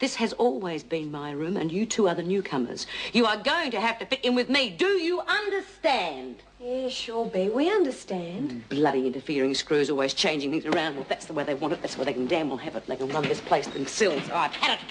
This has always been my room, and you two are the newcomers. You are going to have to fit in with me. Do you understand? Yeah, sure, Bea. We understand. Bloody interfering screws, always changing things around. Well, if that's the way they want it, that's the way they can damn well have it. They can run this place themselves. Oh, I've had it.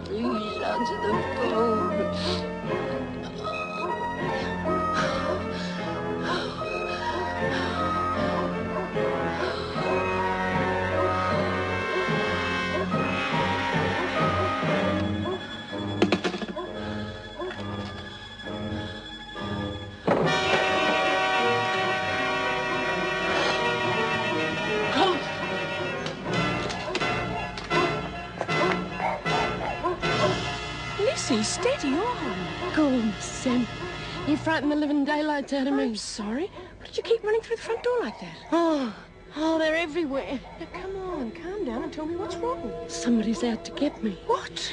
Please answer the phone. Steady on. Go on, Sam. You frightened the living daylights out of me. I'm sorry. Why did you keep running through the front door like that? Oh, they're everywhere. Now, come on, calm down and tell me what's wrong. Somebody's out to get me. What?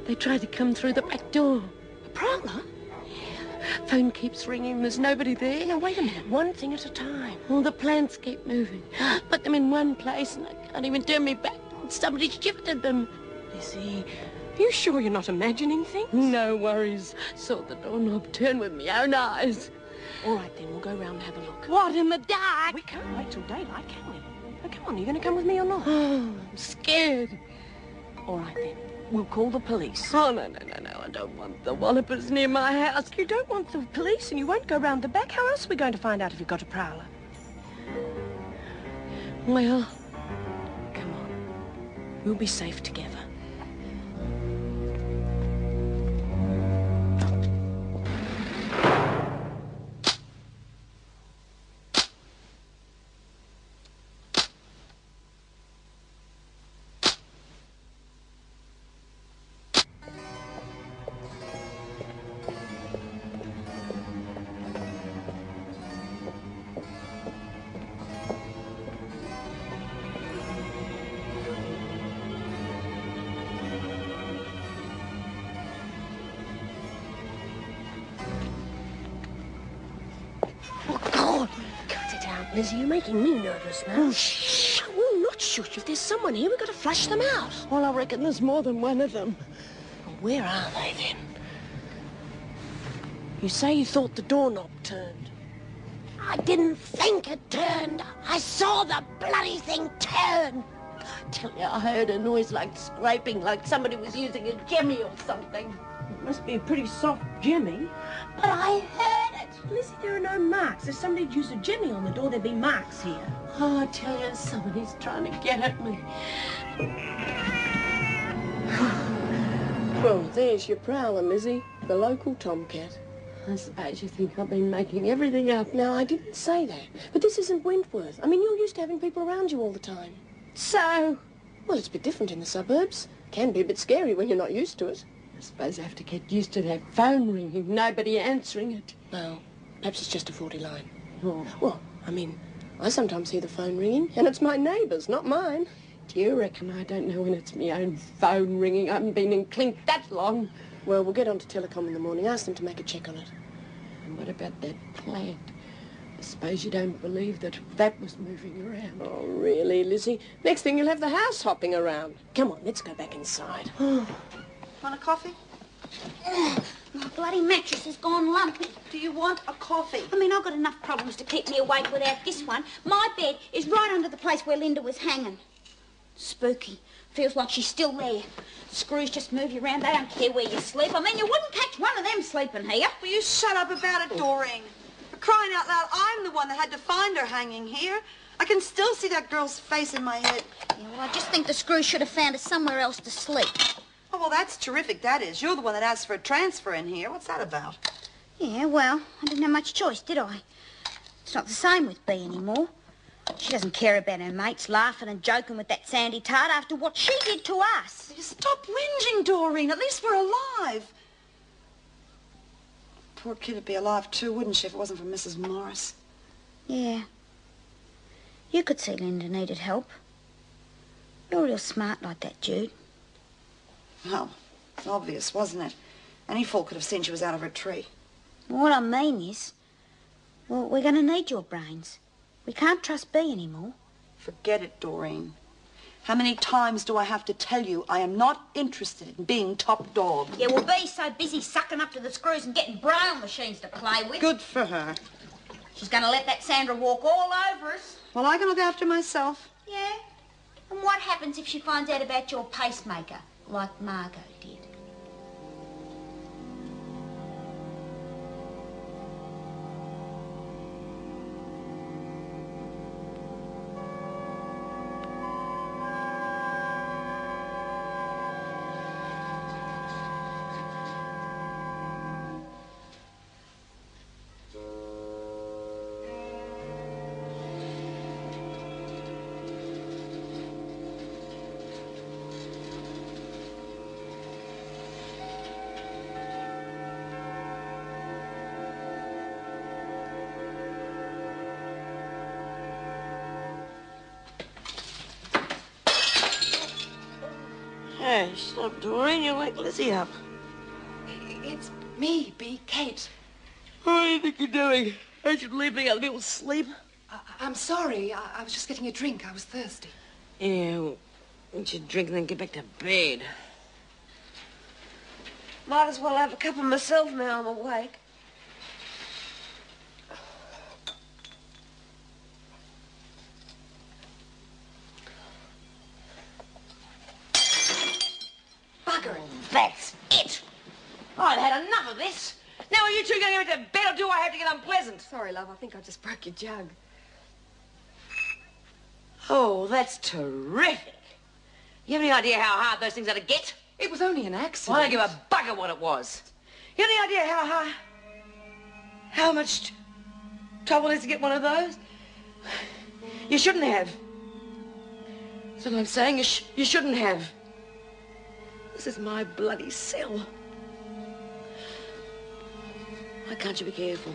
They tried to come through the back door. A prowler? Yeah. Phone keeps ringing. There's nobody there. Now, wait a minute. One thing at a time. Well, the plants keep moving. Put them in one place and I can't even turn me back. Somebody shifted them. Lizzie... You sure you're not imagining things? No worries. Saw the doorknob turn with my own eyes. All right, then, we'll go round and have a look. What, in the dark? We can't wait till daylight, can we? Now, come on, are you going to come with me or not? Oh, I'm scared. All right, then. We'll call the police. Oh, no. I don't want the wallopers near my house. You don't want the police and you won't go round the back? How else are we going to find out if you've got a prowler? Well, come on. We'll be safe together. Lizzie, you're making me nervous now. Oh, shh. I will not shoot. If there's someone here, we've got to flush them out. Well, I reckon there's more than one of them. Well, where are they, then? You say you thought the doorknob turned. I didn't think it turned. I saw the bloody thing turn. I tell you, I heard a noise like scraping, like somebody was using a jimmy or something. It must be a pretty soft jimmy. But I heard it. Lizzie, there are no marks. If somebody'd used a jimmy on the door, there'd be marks here. Oh, I tell you, somebody's trying to get at me. Well, there's your prowler, Lizzie. The local tomcat. I suppose you think I've been making everything up. No, I didn't say that. But this isn't Wentworth. I mean, you're used to having people around you all the time. So? Well, it's a bit different in the suburbs. Can be a bit scary when you're not used to it. I suppose I have to get used to that phone ringing, nobody answering it. No, perhaps it's just a faulty line. Oh. Well, I mean, I sometimes hear the phone ringing, and it's my neighbour's, not mine. Do you reckon I don't know when it's my own phone ringing? I haven't been in Clink that long. Well, we'll get on to Telecom in the morning, ask them to make a check on it. And what about that plant? I suppose you don't believe that that was moving around. Oh, really, Lizzie? Next thing you'll have the house hopping around. Come on, let's go back inside. Want a coffee? My bloody mattress has gone lumpy. Do you want a coffee? I mean, I've got enough problems to keep me awake without this one. My bed is right under the place where Linda was hanging. Spooky. Feels like she's still there. Screws just move you around. They don't care where you sleep. I mean, you wouldn't catch one of them sleeping here. Will you shut up about it, Doreen? For crying out loud, I'm the one that had to find her hanging here. I can still see that girl's face in my head. Yeah, well, I just think the screws should have found her somewhere else to sleep. Oh, well, that's terrific, that is. You're the one that asked for a transfer in here. What's that about? Yeah, well, I didn't have much choice, did I? It's not the same with Bea anymore. She doesn't care about her mates laughing and joking with that Sandy tart after what she did to us. You stop whinging, Doreen. At least we're alive. Poor kid would be alive too, wouldn't she, if it wasn't for Mrs. Morris? Yeah. You could see Linda needed help. You're real smart like that, Jude. Well, it's obvious, wasn't it? Any fool could have seen she was out of her tree. What I mean is, well, we're going to need your brains. We can't trust Bea anymore. Forget it, Doreen. How many times do I have to tell you I am not interested in being top dog? Yeah, well, Bea's so busy sucking up to the screws and getting braille machines to play with. Good for her. She's going to let that Sandra walk all over us. Well, I can look after myself. Yeah? And what happens if she finds out about your pacemaker, like Margot did? Hey, stop, Doreen. You'll wake Lizzie up. It's me, Bea, Kate. What do you think you're doing? I should leave the other people sleep. I'm sorry. I was just getting a drink. I was thirsty. Yeah, well, you should drink and then get back to bed. Might as well have a cup of myself now I'm awake. Bugger. That's it. I've had enough of this. Now are you two going to bed or do I have to get unpleasant? Sorry, love. I think I just broke your jug. Oh, that's terrific. You have any idea how hard those things are to get? It was only an accident. Well, I don't give a bugger what it was. You have any idea how much trouble it is to get one of those? You shouldn't have. That's what I'm saying. You shouldn't have. This is my bloody cell. Why can't you be careful?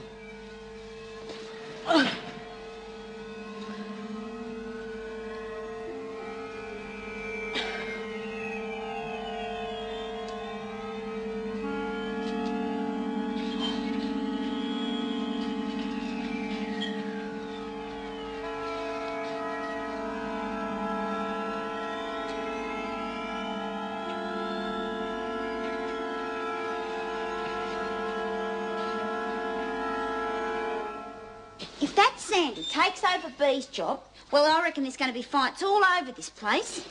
If that Sandy takes over Bea's job, well, I reckon there's going to be fights all over this place.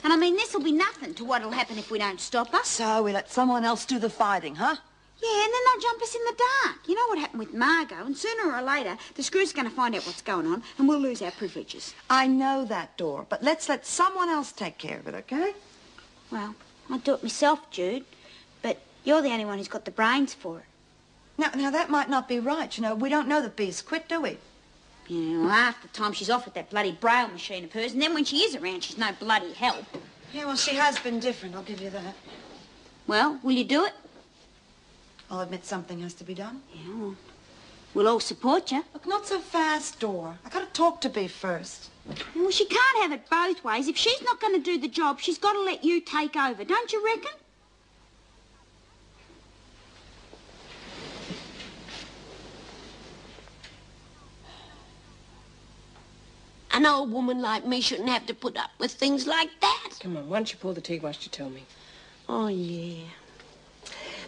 And I mean, this'll be nothing to what'll happen if we don't stop her. So we let someone else do the fighting, huh? Yeah, and then they'll jump us in the dark. You know what happened with Margot, and sooner or later, the screw's going to find out what's going on, and we'll lose our privileges. I know that, Dor, but let's let someone else take care of it, okay? Well, I'd do it myself, Jude, but you're the only one who's got the brains for it. Now that might not be right. You know, we don't know that Bea's quit, do we? Yeah, well, half the time she's off with that bloody braille machine of hers, and then when she is around, she's no bloody help. Yeah, well, she has been different, I'll give you that. Well, will you do it? I'll admit something has to be done. Yeah, well, we'll all support you. Look, not so fast, Dor. I gotta talk to Bea first. Well, she can't have it both ways. If she's not going to do the job, she's got to let you take over, don't you reckon? An old woman like me shouldn't have to put up with things like that. Come on, why don't you pull the tea whilst you tell me? Oh, yeah.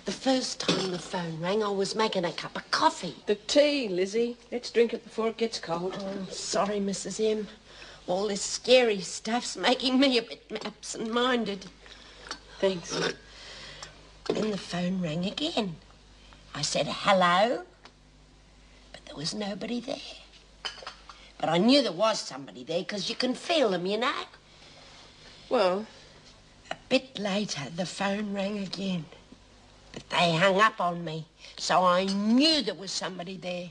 The first time the phone rang, I was making a cup of coffee. The tea, Lizzie. Let's drink it before it gets cold. Oh, sorry, Mrs. M. All this scary stuff's making me a bit absent-minded. Thanks. Then the phone rang again. I said, hello, but there was nobody there. But I knew there was somebody there because you can feel them, you know. Well, A bit later, the phone rang again. But they hung up on me, so I knew there was somebody there.